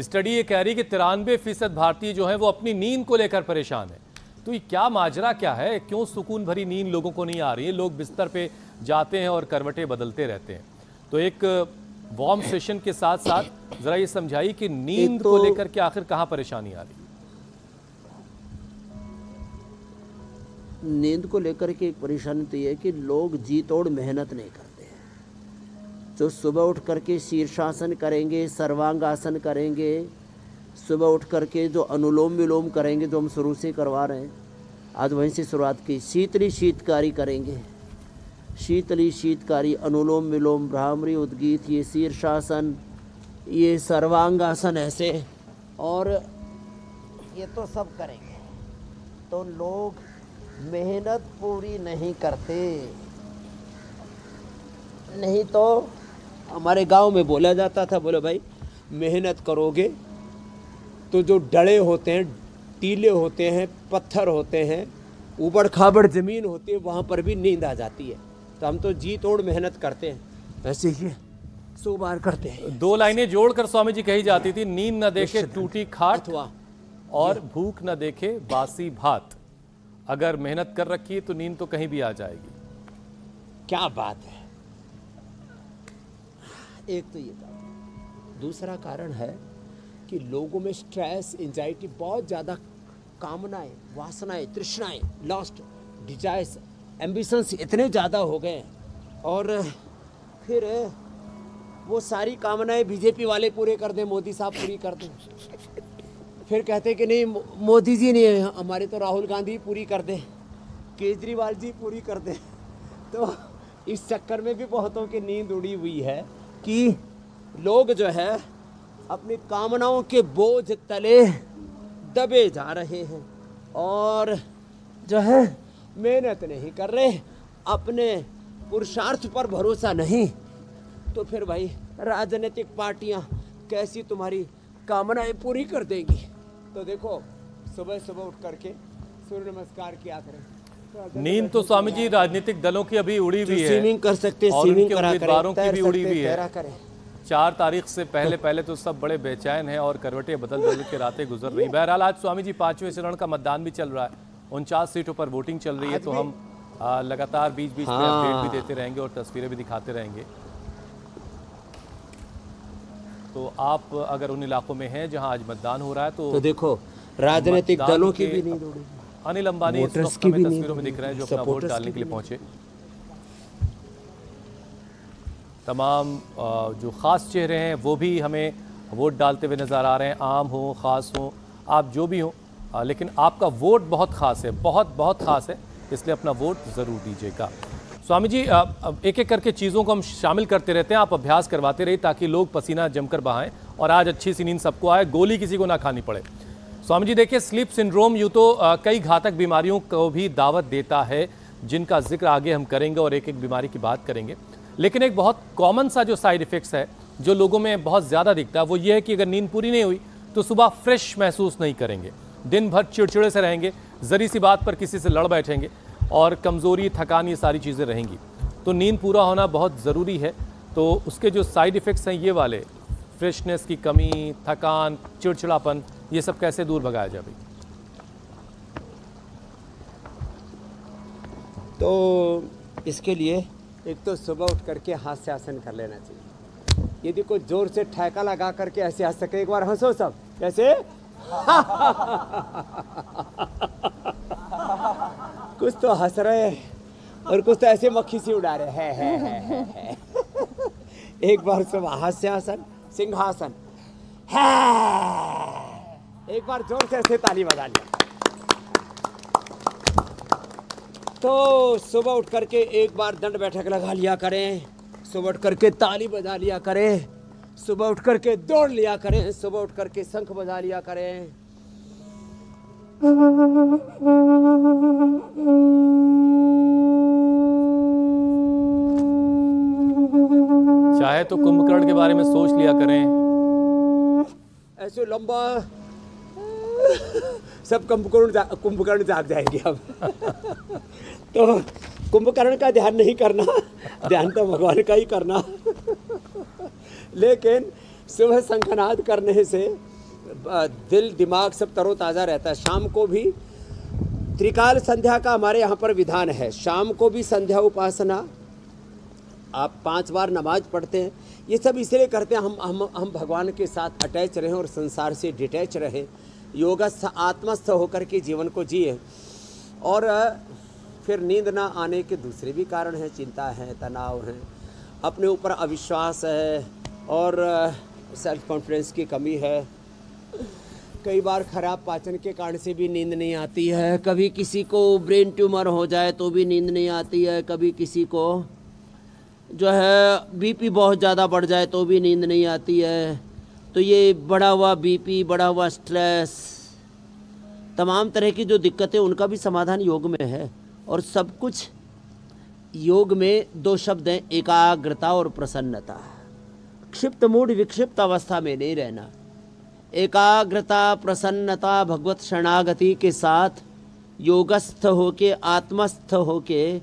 Study ये कह रही है कि 93% भारतीय जो है वो अपनी नींद को लेकर परेशान है। तो ये क्या माजरा क्या है, क्यों सुकून भरी नींद लोगों को नहीं आ रही है? लोग बिस्तर पे जाते हैं और करवटें बदलते रहते हैं। तो एक वार्म सेशन के साथ साथ जरा ये समझाइए कि नींद को लेकर के आखिर कहाँ परेशानी आ रही है? नींद को लेकर के एक परेशानी तो ये है कि लोग जी तोड़ मेहनत नहीं करते हैं। जो सुबह उठ करके शीर्षासन करेंगे, सर्वांगासन करेंगे, सुबह उठ करके जो अनुलोम विलोम करेंगे, जो हम शुरू से करवा रहे हैं, आज वहीं से शुरुआत की। शीतली शीतकारी करेंगे, शीतली शीतकारी, अनुलोम विलोम, भ्रामरी उद्गीत, ये शीर्षासन, ये सर्वांगासन ऐसे, और ये तो सब करेंगे। तो लोग मेहनत पूरी नहीं करते। नहीं तो हमारे गांव में बोला जाता था, बोले भाई मेहनत करोगे तो जो डड़े होते हैं, टीले होते हैं, पत्थर होते हैं, ऊबड़ खाबड़ ज़मीन होती है, वहाँ पर भी नींद आ जाती है। तो हम तो जी तोड़ मेहनत करते हैं, ऐसे ही 100 बार करते हैं। 2 लाइनें जोड़कर स्वामी जी कही जाती थी, नींद न देखे टूटी खाट और भूख न देखे बासी भात। अगर मेहनत कर रखी है तो नींद तो कहीं भी आ जाएगी। क्या बात है। एक तो ये कारण, दूसरा कारण है कि लोगों में स्ट्रेस, एंजाइटी, बहुत ज़्यादा कामनाएं, वासनाएं, तृष्णाएं, लस्ट, डिजायर्स, एम्बिशंस इतने ज़्यादा हो गए, और फिर वो सारी कामनाएं बीजेपी वाले पूरे कर दें, मोदी साहब पूरी कर दें। फिर कहते हैं कि नहीं मोदी जी नहीं, हमारे तो राहुल गांधी पूरी कर दें, केजरीवाल जी पूरी कर दें। तो इस चक्कर में भी बहुतों की नींद उड़ी हुई है कि लोग जो है अपनी कामनाओं के बोझ तले दबे जा रहे हैं और जो है मेहनत नहीं कर रहे, अपने पुरुषार्थ पर भरोसा नहीं। तो फिर भाई राजनीतिक पार्टियां कैसी तुम्हारी कामनाएं पूरी कर देगी? तो देखो, सुबह सुबह उठ करके सूर्य नमस्कार किया करें। नींद तो स्वामी जी राजनीतिक दलों की अभी उड़ी हुई है, स्विमिंग कर सकते, और स्विमिंग उनके करा उम्मीदवारों करें, की भी उड़ी हुई है। 4 तारीख से पहले तो सब बड़े बेचैन हैं और करवटें बदल बदल के रातें गुजर रही। बहरहाल आज स्वामी जी 5वें चरण का मतदान भी चल रहा है, 49 सीटों पर वोटिंग चल रही है। तो हम लगातार बीच बीच में अपडेट भी देते रहेंगे और तस्वीरें भी दिखाते रहेंगे। तो आप अगर उन इलाकों में हैं जहां आज मतदान हो रहा है तो देखो राजनीतिक दलों की भी नींद उड़ी। अनिल अंबानी इस वक्त हमें तस्वीरों में दिख रहे हैं जो अपना वोट डालने के लिए पहुंचे। तमाम जो ख़ास चेहरे हैं वो भी हमें वोट डालते हुए नज़र आ रहे हैं। आम हो, ख़ास हो, आप जो भी हो, लेकिन आपका वोट बहुत ख़ास है, बहुत ख़ास है, इसलिए अपना वोट ज़रूर दीजिएगा। स्वामी जी एक एक करके चीज़ों को हम शामिल करते रहते हैं, आप अभ्यास करवाते रहिए ताकि लोग पसीना जमकर बहाएं और आज अच्छी सी नींद सबको आए, गोली किसी को ना खानी पड़े। स्वामी जी देखिए, स्लीप सिंड्रोम यूँ तो कई घातक बीमारियों को भी दावत देता है, जिनका जिक्र आगे हम करेंगे और एक एक बीमारी की बात करेंगे। लेकिन एक बहुत कॉमन सा जो साइड इफ़ेक्ट्स है जो लोगों में बहुत ज़्यादा दिखता है वो ये है कि अगर नींद पूरी नहीं हुई तो सुबह फ्रेश महसूस नहीं करेंगे, दिन भर चिड़चिड़े से रहेंगे, ज़री सी बात पर किसी से लड़ बैठेंगे और कमज़ोरी, थकान, ये सारी चीज़ें रहेंगी। तो नींद पूरा होना बहुत ज़रूरी है। तो उसके जो साइड इफ़ेक्ट्स हैं ये वाले, फ्रेशनेस की कमी, थकान, चिड़चिड़ापन, ये सब कैसे दूर भगाया जाए भाई? तो इसके लिए एक तो सुबह उठ करके हास्य आसन कर लेना चाहिए। यदि कोई जोर से ठेका लगा करके ऐसे हंस सके, एक बार हंसो सब, कैसे कुछ तो हंस रहे और कुछ तो ऐसे मक्खी सी उड़ा रहे है। एक बार सब हास्यासन, सिंहासन, एक बार जोर से ऐसे ताली बजा लिया। तो सुबह उठ करके एक बार दंड बैठक लगा लिया करें, सुबह उठ करके ताली बजा लिया करें, सुबह उठ करके दौड़ लिया करें, सुबह उठ करके शंख बजा लिया करें। चाहे तो कुंभकर्ण के बारे में सोच लिया करें, ऐसे लंबा सब कुंभकर्ण जाग जाएंगे अब। तो कुंभकर्ण का ध्यान नहीं करना, ध्यान तो भगवान का ही करना। लेकिन सुबह शंखनाद करने से दिल दिमाग सब तरोताज़ा रहता है। शाम को भी त्रिकाल संध्या का हमारे यहाँ पर विधान है। शाम को भी संध्या उपासना, आप 5 बार नमाज पढ़ते हैं। ये सब इसलिए करते हैं हम भगवान के साथ अटैच रहें और संसार से डिटैच रहें, योगस्थ आत्मस्थ होकर के जीवन को जिए। और फिर नींद ना आने के दूसरे भी कारण हैं, चिंता है, तनाव है, अपने ऊपर अविश्वास है और सेल्फ कॉन्फिडेंस की कमी है। कई बार खराब पाचन के कारण से भी नींद नहीं आती है। कभी किसी को ब्रेन ट्यूमर हो जाए तो भी नींद नहीं आती है। कभी किसी को जो है बीपी बहुत ज़्यादा बढ़ जाए तो भी नींद नहीं आती है। तो ये बढ़ा हुआ बीपी, बढ़ा हुआ स्ट्रेस, तमाम तरह की जो दिक्कतें, उनका भी समाधान योग में है। और सब कुछ योग में 2 शब्द हैं, एकाग्रता और प्रसन्नता। क्षिप्त मूड विक्षिप्त अवस्था में नहीं रहना। एकाग्रता, प्रसन्नता, भगवत शरणागति के साथ योगस्थ होके, आत्मस्थ होके,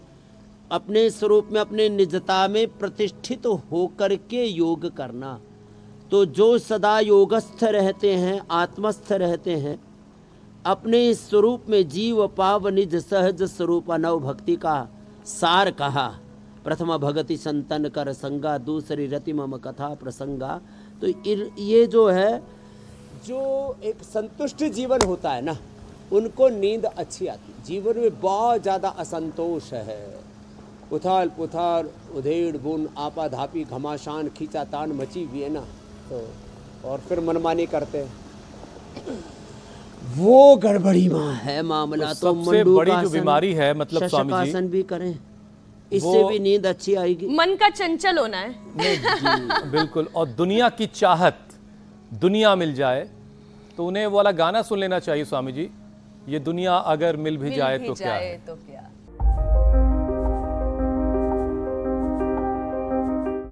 अपने स्वरूप में, अपने निजता में प्रतिष्ठित होकर के योग करना। तो जो सदा योगस्थ रहते हैं, आत्मस्थ रहते हैं, अपने स्वरूप में जीव पाव निज सहज स्वरूप नव भक्ति का सार कहा। प्रथम भगति संतन कर संगा, दूसरी रति मम कथा प्रसंगा। तो ये जो है, जो एक संतुष्ट जीवन होता है ना, उनको नींद अच्छी आती। जीवन में बहुत ज़्यादा असंतोष है, उथाल पुथाल, उधेड़ बुन, आपाधापी, घमासान, खींचातान मची हुई है ना, तो और फिर मनमानी करते हैं, वो गड़बड़ी माँ है मामला। तो सबसे बड़ी जो बीमारी है, मतलब स्वामी जी, शशकासन भी करें, इससे भी नींद अच्छी आएगी। मन का चंचल होना है। बिल्कुल। और दुनिया की चाहत, दुनिया मिल जाए तो उन्हें वो वाला गाना सुन लेना चाहिए स्वामी जी, ये दुनिया अगर मिल भी जाए तो क्या है।